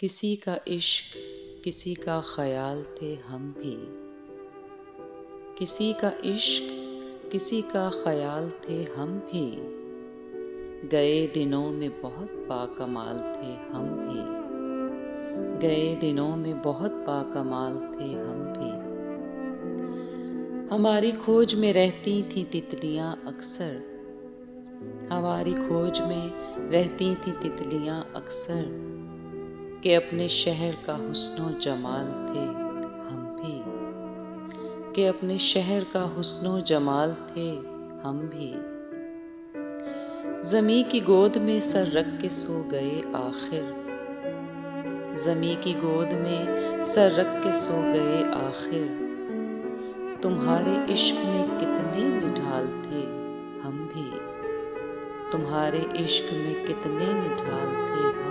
किसी का इश्क किसी का ख्याल थे हम भी। किसी का इश्क किसी का ख्याल थे हम भी। गए दिनों में बहुत बाकमाल थे हम भी। गए दिनों में बहुत बाकमाल थे हम भी। हमारी खोज में रहती थी तितलियां अक्सर। हमारी खोज में रहती थी तितलियां अक्सर कि अपने शहर का हुस्नो जमाल थे हम भी। कि अपने शहर का हुस्नो जमाल थे हम भी। ज़मी की गोद में सर रख के सो गए आखिर। ज़मी की गोद में सर रख के सो गए आखिर। तुम्हारे इश्क में कितने निढाल थे हम भी। तुम्हारे इश्क में कितने निढाल थे